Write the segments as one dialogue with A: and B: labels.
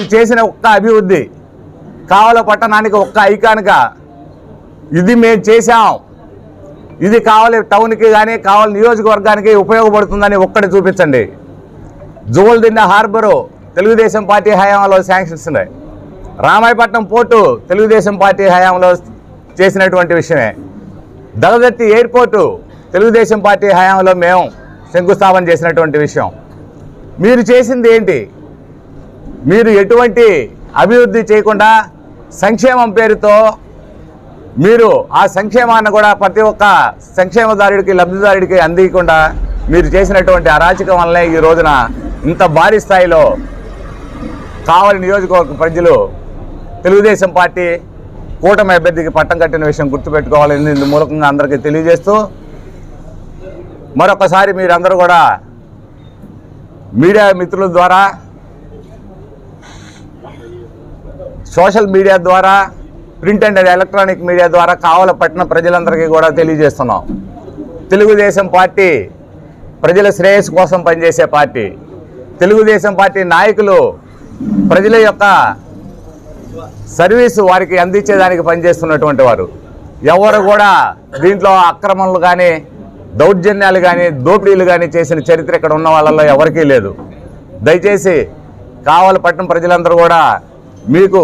A: మీరు చేసిన ఒక్క అభివృద్ధి, కావల పట్టణానికి ఒక్క ఐకాన్గా ఇది మేము చేశాం, ఇది కావలి టౌన్కి కానీ కావలి నియోజకవర్గానికి ఉపయోగపడుతుందని ఒక్కటి చూపించండి. జువల్దిన్న హార్బరు తెలుగుదేశం పార్టీ హయాంలో శాంక్షన్స్ ఉన్నాయి. రామాయపట్నం పోర్టు తెలుగుదేశం పార్టీ హయాంలో చేసినటువంటి విషయమే. దగదత్తి ఎయిర్పోర్టు తెలుగుదేశం పార్టీ హయాంలో మేము శంకుస్థాపన చేసినటువంటి విషయం. మీరు చేసింది ఏంటి? మీరు ఎటువంటి అభివృద్ధి చేయకుండా సంక్షేమం పేరుతో మీరు ఆ సంక్షేమాన్ని కూడా ప్రతి ఒక్క సంక్షేమదారుడికి లబ్ధిదారుడికి అందించకుండా మీరు చేసినటువంటి అరాచకం వల్లనే ఈ రోజున ఇంత భారీ స్థాయిలో కావలి నియోజకవర్గ ప్రజలు తెలుగుదేశం పార్టీ కూటమి అభ్యర్థికి పట్టం కట్టిన విషయం గుర్తుపెట్టుకోవాలని ఇందు మూలకంగా అందరికీ తెలియజేస్తూ, మరొకసారి మీరందరూ కూడా మీడియా మిత్రుల ద్వారా, సోషల్ మీడియా ద్వారా, ప్రింట్ అండ్ ఎలక్ట్రానిక్ మీడియా ద్వారా కావలి పట్టణ ప్రజలందరికీ కూడా తెలియజేస్తున్నాం. తెలుగుదేశం పార్టీ ప్రజల శ్రేయస్సు కోసం పనిచేసే పార్టీ. తెలుగుదేశం పార్టీ నాయకులు ప్రజల యొక్క సర్వీసు వారికి అందించేదానికి పనిచేస్తున్నటువంటి వారు. ఎవరు కూడా దీంట్లో అక్రమాలు కానీ దౌర్జన్యాలు కానీ దోపిడీలు కానీ చేసిన చరిత్ర ఇక్కడ ఉన్న వాళ్ళల్లో ఎవరికీ లేదు. దయచేసి కావలి పట్టణ ప్రజలందరూ కూడా మీకు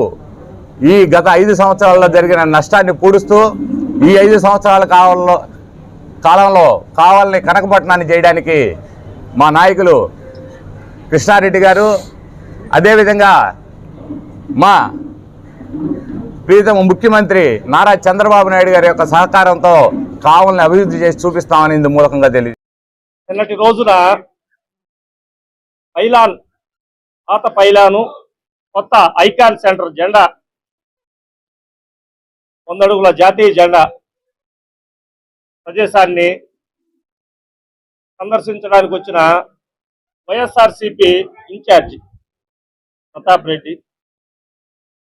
A: ఈ గత 5 సంవత్సరాల్లో జరిగిన నష్టాన్ని పూడుస్తూ ఈ 5 సంవత్సరాల కాలంలో కావాలని కనకపట్నాన్ని చేయడానికి మా నాయకులు కృష్ణారెడ్డి గారు, అదేవిధంగా మా ప్రీతమ ముఖ్యమంత్రి నారా చంద్రబాబు నాయుడు గారి యొక్క సహకారంతో కావాలని అభివృద్ధి చేసి చూపిస్తామని ఇందు మూలకంగా తెలియదు.
B: నిన్నటి రోజున పైలాన్, పాత పైలాను, కొత్త ఐకాన్ సెంటర్ జెండా, 100 అడుగుల జాతీయ జెండా ప్రదేశాన్ని సందర్శించడానికి వచ్చిన వైఎస్ఆర్సీపీ ఇన్ఛార్జి ప్రతాప్ రెడ్డి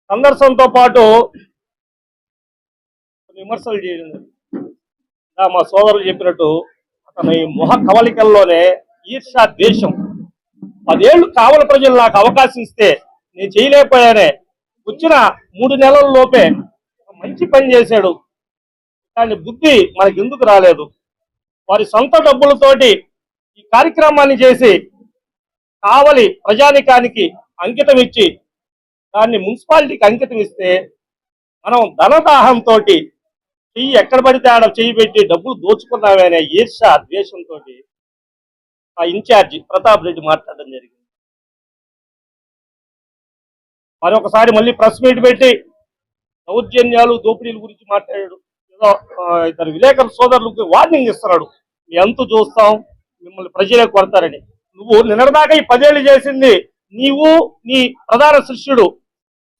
B: సందర్శనతో పాటు విమర్శలు చేయడం, మా సోదరులు చెప్పినట్టు అతని మొహ కవలికల్లోనే ఈర్ష్యా ద్వేషం. 10 ఏళ్ళు కావలి ప్రజలు నాకు అవకాశం ఇస్తే నేను చేయలేకపోయానే, వచ్చిన 3 నెలల లోపే మంచి పని చేశాడు, కానీ బుద్ధి మనకి ఎందుకు రాలేదు? వారి సొంత డబ్బులతోటి ఈ కార్యక్రమాన్ని చేసి కావలి ప్రజానికానికి అంకితం ఇచ్చి దాన్ని మున్సిపాలిటీకి అంకితం ఇస్తే మనం ధనదాహంతో చెయ్యి ఎక్కడ పడితే ఆడ చెయ్యి పెట్టి డబ్బులు దోచుకున్నామనే ఈర్ష్య ద్వేషంతో ఆ ఇన్ఛార్జి ప్రతాప్ రెడ్డి మాట్లాడడం జరిగింది. మరొకసారి మళ్ళీ ప్రెస్ మీట్ పెట్టి దౌర్జన్యాలు దోపిడీల గురించి మాట్లాడాడు. ఏదో ఇద్దరు విలేకరుల సోదరులకు వార్నింగ్ ఇస్తున్నాడు, మీ అంతు చూస్తాం, మిమ్మల్ని ప్రజలే కొడతారని. నువ్వు నిన్నటిదాకా ఈ 10 ఏళ్ళు చేసింది నీవు నీ ప్రధాన శిష్యుడు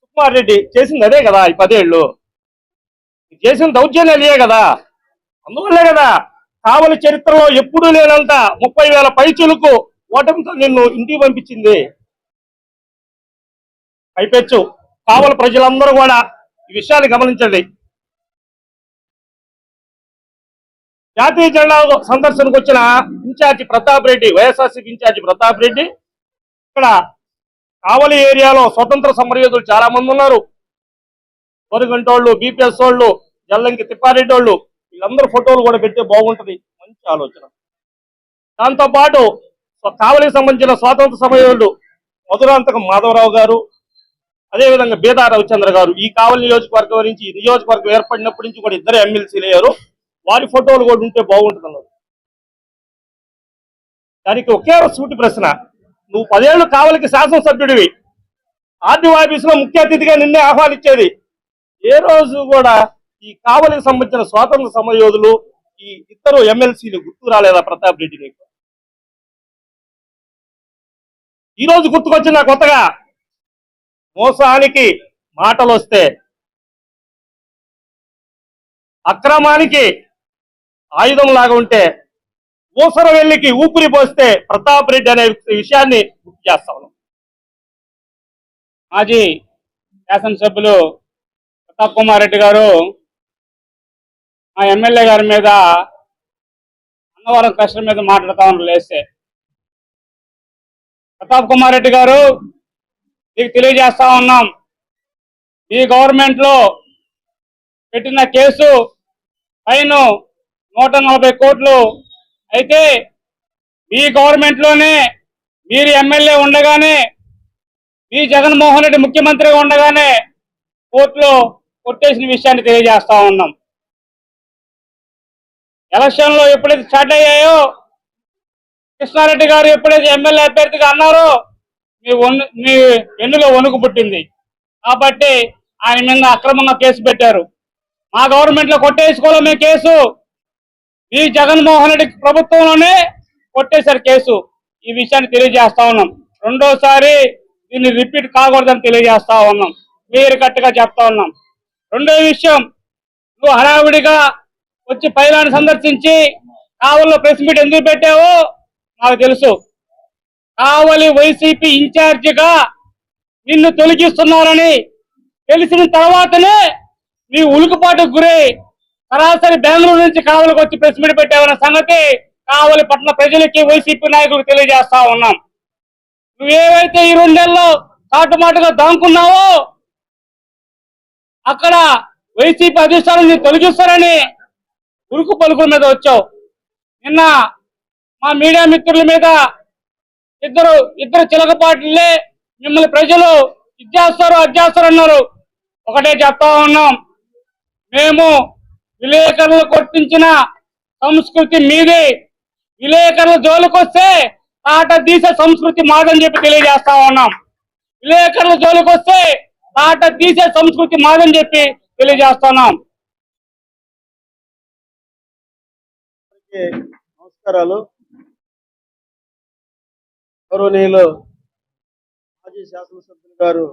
B: సుకుమార్ రెడ్డి చేసింది అదే కదా. ఈ 10 ఏళ్ళు చేసిన దౌర్జన్యాలే కదా. అందువల్లే కదా కావలి చరిత్రలో ఎప్పుడూ లేనంత 30,000 పైచులకు ఓటమితో నిన్ను ఇంటికి పంపించింది. పైపెచ్చు కావలి ప్రజలందరూ కూడా ఈ విషయాన్ని గమనించండి. జాతీయ జెండా సందర్శనకు వచ్చిన ఇన్ఛార్జి ప్రతాప్ రెడ్డి, వైఎస్ఆర్సీపీ ఇన్ఛార్జి ప్రతాప్ రెడ్డి, ఇక్కడ కావలి ఏరియాలో స్వతంత్ర సమరయోధులు చాలా మంది ఉన్నారు. వరిగంటోళ్ళు, బీపీఎస్ వాళ్ళు, జల్లంకి తిప్పారెడ్డి వాళ్ళు, వీళ్ళందరూ ఫోటోలు కూడా పెడితే బాగుంటుంది. మంచి ఆలోచన. దాంతోపాటు కావలికి సంబంధించిన స్వాతంత్ర సమరయోధులు మధురాంతకం మాధవరావు గారు, అదేవిధంగా బేదా రవిచంద్ర గారు, ఈ కావలి నియోజకవర్గం నుంచి, ఈ నియోజకవర్గం ఏర్పడినప్పటి నుంచి కూడా 2 ఎమ్మెల్సీలు అయ్యారు. వారి ఫోటోలు కూడా ఉంటే బాగుంటుంది అన్నారు. దానికి ఒకే సూటి ప్రశ్న, నువ్వు 10 ఏళ్ళు కావలికి శాసనసభ్యుడివి, ఆర్డీఓ ఆఫీసులో ముఖ్య అతిథిగా నిన్నే ఆహ్వానించేది. ఏ రోజు కూడా ఈ కావలికి సంబంధించిన స్వాతంత్ర సమరయోధులు, ఈ ఇద్దరు ఎమ్మెల్సీలు గుర్తు రాలేదా ప్రతాప్ రెడ్డి నీకు? ఈ రోజు గుర్తుకొచ్చిన కొత్తగా మోసానికి మాటలు వస్తే, అక్రమానికి ఆయుధం లాగా ఉంటే, ఊసర వెల్లికి ఊపిరి పోస్తే ప్రతాప్ రెడ్డి అనే విషయాన్ని గుర్తు చేస్తా ఉన్నాం.
C: మాజీ శాసనసభ్యులు ప్రతాప్ కుమార్ రెడ్డి గారు మా ఎమ్మెల్యే గారి మీద అన్నవరం కష్టం మీద మాట్లాడుతా ఉన్నారు. లేస్తే ప్రతాప్ కుమార్ రెడ్డి గారు మీకు తెలియజేస్తా ఉన్నాం. ఈ గవర్నమెంట్ లో పెట్టిన కేసు ఫైన్ 140 కోట్లు అయితే మీ గవర్నమెంట్ లోనే మీరు ఎమ్మెల్యే ఉండగానే మీ జగన్మోహన్ రెడ్డి ముఖ్యమంత్రిగా ఉండగానే కోర్టులో కొట్టేసిన విషయాన్ని తెలియజేస్తా ఉన్నాం. ఎలక్షన్ లో ఎప్పుడైతే స్టార్ట్ అయ్యాయో కృష్ణారెడ్డి గారు ఎప్పుడైతే ఎమ్మెల్యే అభ్యర్థిగా అన్నారో మీ వెన్నులో వణుకు పుట్టింది. కాబట్టి ఆయన మీద అక్రమంగా కేసు పెట్టారు. మా గవర్నమెంట్ లో కొట్టేసుకోవాలి మేము కేసు. ఈ జగన్మోహన్ రెడ్డి ప్రభుత్వంలోనే కొట్టేశారు కేసు. ఈ విషయాన్ని తెలియజేస్తా ఉన్నాం. రెండోసారి దీన్ని రిపీట్ కాకూడదని తెలియజేస్తా ఉన్నాం. క్లియర్ కట్ గా చెప్తా ఉన్నాం. రెండో విషయం, నువ్వు హడావిడిగా వచ్చి పైలాన్ని సందర్శించి కావలిలో ప్రెస్ మీట్ ఎందుకు పెట్టావో నాకు తెలుసు. కావలి వైసీపీ ఇన్ఛార్జిగా నిన్ను తొలగిస్తున్నారని తెలిసిన తర్వాతనే నీ ఉలుకుపాటుకు గురై సరాసరి బెంగళూరు నుంచి కావలికి వచ్చి ప్రెస్ మీట్ పెట్టావన్న సంగతి కావలి పట్టణ ప్రజలకి వైసీపీ నాయకులకు తెలియజేస్తా ఉన్నాం. నువ్వేవైతే ఈ 2 నెలల్లో చాటుమాటుగా దాంకున్నావో అక్కడ వైసీపీ అధిష్టానం తొలగిస్తారని ఉరుకు పలుకుల మీద వచ్చావు. నిన్న మా మీడియా మిత్రుల మీద ఇద్దరు చిలకపాట్లే మిమ్మల్ని ప్రజలు ఇచ్చేస్తారు అజ్జేస్తారు అన్నారు. ఒకటే చెప్తా ఉన్నాం, మేము విలేకరులు కొట్టించిన సంస్కృతి మీది. విలేకరుల జోలికొస్తే తాట తీసే సంస్కృతి మాదని చెప్పి తెలియజేస్తా ఉన్నాం. విలేకరుల జోలికొస్తే తాట తీసే సంస్కృతి మాదని చెప్పి తెలియజేస్తున్నాం.
D: నమస్కారాలు. గౌరవనీయులు మాజీ శాసనసభ్యులు గారు,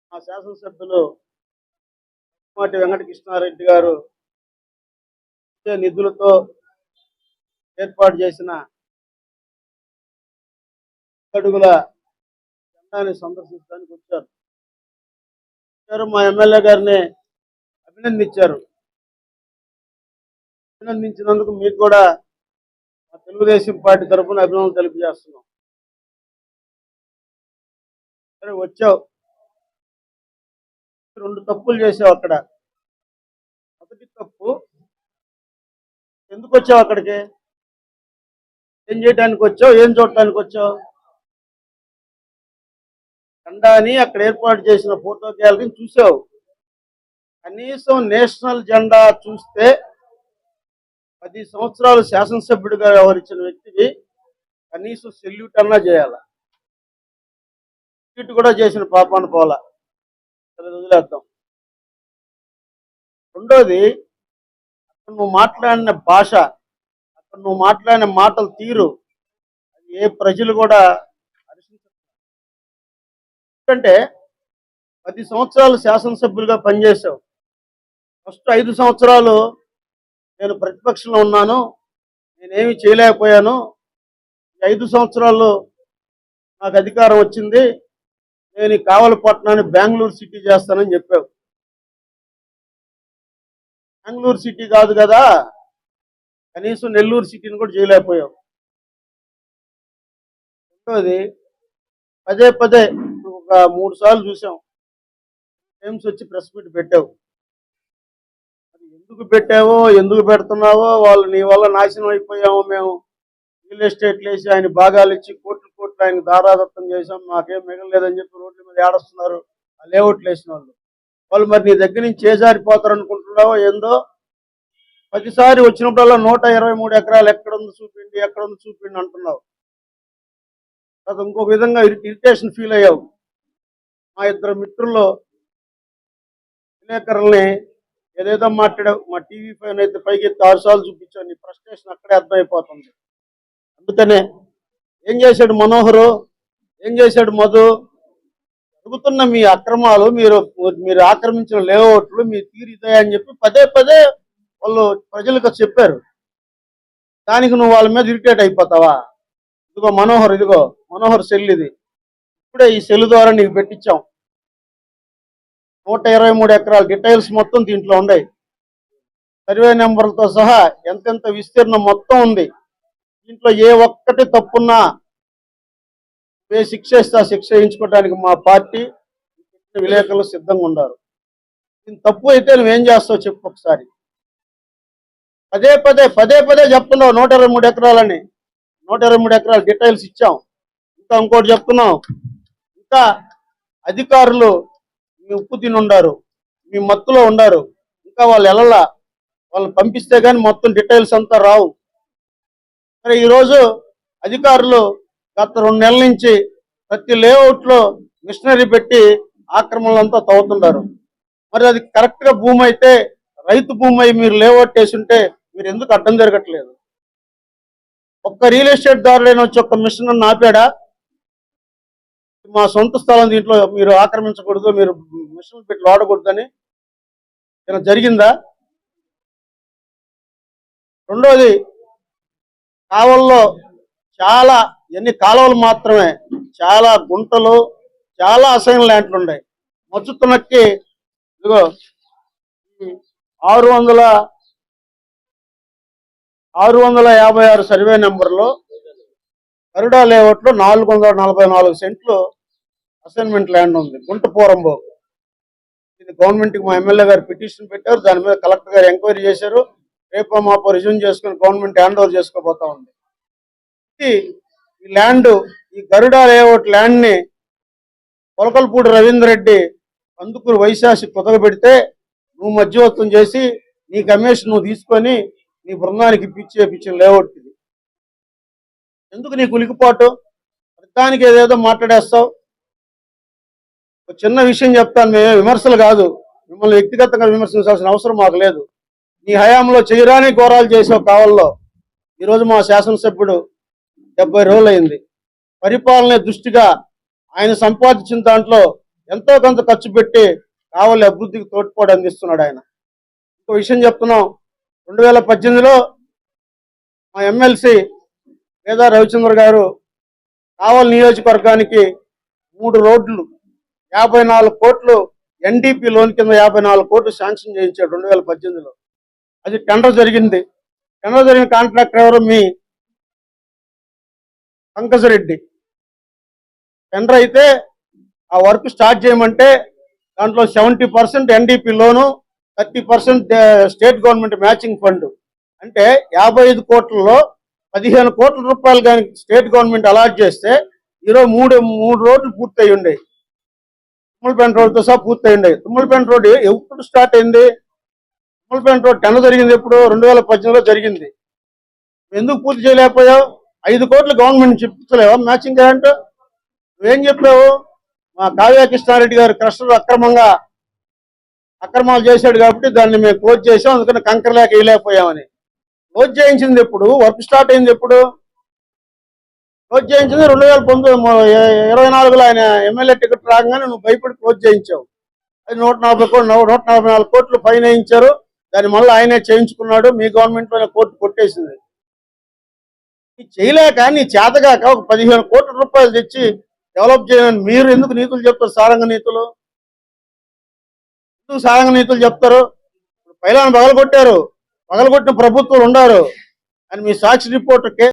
D: మా శాసనసభ్యులు మాటి వెంకటకృష్ణారెడ్డి గారు నిధులతో ఏర్పాటు చేసిన అడుగుల జెండాని సందర్శించడానికి వచ్చారు. మా ఎమ్మెల్యే గారిని అభినందించారు. అభినందించినందుకు మీకు కూడా తెలుగుదేశం పార్టీ తరఫున అభినందనలు తెలియజేస్తున్నాం. సరే, వచ్చావు, 2 తప్పులు చేసావు అక్కడ. మొదటి తప్పు, ఎందుకు వచ్చావు అక్కడికి? ఏం చేయడానికి వచ్చావు? ఏం చూడటానికి వచ్చావు? జెండాని అక్కడ ఏర్పాటు చేసిన ఫోటో గ్యాలరీని చూసావు. కనీసం నేషనల్ జెండా చూస్తే 10 సంవత్సరాలు శాసనసభ్యుడిగా వ్యవహరించిన వ్యక్తివి కనీసం సెల్యూట్ అన్నా చేయాల. సెల్యూట్ కూడా చేసిన పాపాన పోలా. వదిలేద్దాం. రెండోది, అక్కడ నువ్వు మాట్లాడిన భాష, అక్కడ నువ్వు మాట్లాడిన మాటల తీరు ఏ ప్రజలు కూడా హర్షించారు. ఎందుకంటే 10 సంవత్సరాలు శాసనసభ్యులుగా పనిచేశావు. ఫస్ట్ 5 సంవత్సరాలు నేను ప్రతిపక్షంలో ఉన్నాను, నేనేమి చేయలేకపోయాను, 5 సంవత్సరాల్లో నాకు అధికారం వచ్చింది, నేను కావలి పట్టణాన్ని బెంగళూరు సిటీ చేస్తానని చెప్పావు. బెంగళూరు సిటీ కాదు కదా, కనీసం నెల్లూరు సిటీని కూడా చేయలేకపోయావు. రెండోది, పదే పదే ఒక 3 సార్లు చూసాం టైమ్స్ వచ్చి ప్రెస్ మీట్ పెట్టావు. అది ఎందుకు పెట్టావో, ఎందుకు పెడుతున్నావో, వాళ్ళు నీ వల్ల నాశనం అయిపోయాము, మేము రియల్ ఎస్టేట్లు వేసి ఆయన భాగాలు ఇచ్చి కోట్లు ఆయన దారాదత్తం చేశాం, మాకేం మిగలలేదని చెప్పి రోడ్ల మీద ఏడుస్తున్నారు ఆ లేఅవుట్లు వేసిన వాళ్ళు. మరి నీ దగ్గర నుంచి చేజారిపోతారు అనుకుంటున్నావో ఏందో. 10 సారి వచ్చినప్పుడల్లా 123 ఎకరాలు ఎక్కడుంది చూపిండి అంటున్నావు. అది ఇంకొక విధంగా ఇరిటేషన్ ఫీల్ అయ్యావు. మా 2 మిత్రుల్లో విలేకరుల్ని ఏదేదో మాట్లాడావు. మా TV5 అయితే పైకి 6 సార్లు చూపించావు. నీ ఫ్రస్ట్రేషన్ అక్కడే అర్థమైపోతుంది. అందుకనే ఏం చేశాడు మనోహరు, ఏం చేశాడు మధు, జరుగుతున్న మీ అక్రమాలు, మీరు ఆక్రమించిన లేఅవుట్లు, మీ తీరు ఇదే అని చెప్పి పదే పదే వాళ్ళు ప్రజలకు చెప్పారు. దానికి నువ్వు వాళ్ళ మీద ఇరిటేట్ అయిపోతావా? ఇదిగో మనోహర్ సెల్, ఇది ఇప్పుడే ఈ సెల్ ద్వారా నీకు పెట్టించాం. 123 ఎకరాల డీటెయిల్స్ మొత్తం దీంట్లో ఉన్నాయి. సర్వే నెంబర్లతో సహా ఎంతెంత విస్తీర్ణం మొత్తం ఉంది. దీంట్లో ఏ ఒక్కటి తప్పున్నా ఏ శిక్ష ఇస్తే ఆ శిక్ష వేయించుకోవడానికి మా పార్టీ విలేకరులు సిద్ధంగా ఉన్నారు. దీని తప్పు అయితే నువ్వేం చేస్తావు చెప్పు ఒకసారి. పదే పదే చెప్తున్నావు 123 ఎకరాలని. 123 ఎకరాలు డీటెయిల్స్ ఇచ్చాం. ఇంకా ఇంకోటి చెప్తున్నాం, ఇంకా అధికారులు మీ ఉప్పు తిని ఉండారు, మీ మత్తులో ఉండారు. ఇంకా వాళ్ళు పంపిస్తే కానీ మొత్తం డీటెయిల్స్ అంతా రావు. మరి ఈరోజు అధికారులు గత 2 నెలల నుంచి ప్రతి లేఅవుట్లో మిషనరీ పెట్టి ఆక్రమణలంతా తవ్వుతున్నారు. మరి అది కరెక్ట్గా భూమి అయితే, రైతు భూమి అయి మీరు లేఅవుట్ వేసి ఉంటే మీరు ఎందుకు అడ్డం జరగట్లేదు? ఒక్క రియల్ ఎస్టేట్ దారుడైన వచ్చి ఒక్క మిషన్ ఆపాడా? మా సొంత స్థలం దీంట్లో మీరు ఆక్రమించకూడదు, మీరు మిషన్లు పెట్టి వాడకూడదని ఇలా జరిగిందా? రెండోది, కావల్లో చాలా ఎన్ని కాలువలు మాత్రమే, చాలా గుంటలు, చాలా అసైన్ ల్యాండ్లు ఉన్నాయి. మచ్చుతున్నక్కి ఇదిగో 656 సర్వే నెంబర్లో గరుడా లేఅవుట్లో 444 సెంట్లు అసైన్మెంట్ ల్యాండ్ ఉంది. గుంటపూరంబో ఇది గవర్నమెంట్కి మా ఎమ్మెల్యే గారు పిటిషన్ పెట్టారు. దాని మీద కలెక్టర్ గారు ఎంక్వైరీ చేశారు. రేపో మాపో రిజ్యూమ్ చేసుకుని గవర్నమెంట్ హ్యాండ్ ఓవర్ చేసుకోబోతా ఉంది. ఈ ల్యాండ్, ఈ గరుడా లేఅవుట్ ల్యాండ్ని పొలకల్పూడి రవీంద్ర రెడ్డి కందుకూరు వైశాసి కుదగబెడితే నువ్వు మధ్యవర్తం చేసి నీ కమిషన్ నువ్వు తీసుకొని నీ బృందానికి ఇప్పించిన లేఅవుట్ ఇది. ఎందుకు నీకు ఉలికిపాటు? దానికి ఏదేదో మాట్లాడేస్తావు. ఒక చిన్న విషయం చెప్తాను, మేమే విమర్శలు కాదు, మిమ్మల్ని వ్యక్తిగతంగా విమర్శించాల్సిన అవసరం మాకు లేదు. నీ హయాంలో చేయరాని ఘోరాలు చేసావు కావల్లో. ఈరోజు మా శాసనసభ్యుడు 70 రోజులు అయింది. పరిపాలన దృష్టిగా ఆయన సంపాదించిన దాంట్లో ఎంతో కొంత ఖర్చు పెట్టి కావలి అభివృద్ధికి తోడ్పాటు అందిస్తున్నాడు ఆయన. ఇంకో విషయం చెప్తున్నాం, 2018లో మా ఎమ్మెల్సీ వేదా రవిచంద్ర గారు కావలి నియోజకవర్గానికి 3 రోడ్లు 54 కోట్లు ఎన్డీపీ లోన్ కింద 54 కోట్లు శాంక్షన్ చేయించాడు 2018లో. అది టెండర్ జరిగింది. టెండర్ జరిగిన కాంట్రాక్టర్ ఎవరు? మీ పంకజరెడ్డి. టెండర్ అయితే ఆ వర్క్ స్టార్ట్ చేయమంటే దాంట్లో 70% ఎన్డీపీ లోను, 30% స్టేట్ గవర్నమెంట్ మ్యాచింగ్ ఫండ్. అంటే 55 కోట్లలో 15 కోట్ల రూపాయలు కానీ స్టేట్ గవర్నమెంట్ అలాట్ చేస్తే ఈరోజు మూడు రోడ్లు పూర్తయి ఉండేవి. తుమ్మలపేంట రోడ్తో సహా పూర్తయి ఉండేవి. తుమ్మలపేంట రోడ్డు ఎప్పుడు స్టార్ట్ అయింది? తుమ్మలపేంట రోడ్ టెండర్ జరిగింది ఎప్పుడు? 2018లో జరిగింది. ఎందుకు పూర్తి చేయలేకపోయావు? 5 కోట్లు గవర్నమెంట్ చెప్తలేవా మ్యాచింగ్ గ్రాంట్? నువ్వేం చెప్పావు? మా కావ్య కృష్ణారెడ్డి గారు క్రషర్ అక్రమాలు చేశాడు కాబట్టి దాన్ని మేము క్లోజ్ చేసాం, అందుకని కంకర లేక వేయలేకపోయామని. క్లోజ్ చేయించింది ఎప్పుడు? వర్క్ స్టార్ట్ అయింది ఎప్పుడు? క్లోజ్ చేయించింది 2024లో ఆయన ఎమ్మెల్యే టికెట్ రాగానే నువ్వు భయపడి క్లోజ్ చేయించావు. అది 144 కోట్లు ఫైన్ వేయించారు. దాన్ని మళ్ళీ ఆయనే చేయించుకున్నాడు. మీ గవర్నమెంట్లోనే కోర్టు కొట్టేసింది. చేయలేక నీ చేతగాక ఒక 15 కోట్ల రూపాయలు తెచ్చి డెవలప్ చేయమని మీరు ఎందుకు నీతులు చెప్తారు? సారంగ నీతులు ఎందుకు సారంగ నీతులు చెప్తారు? పైలాన్ని పగలగొట్టారు, పగలగొట్టిన ప్రభుత్వాలు ఉండారు అని మీ సాక్షి రిపోర్టర్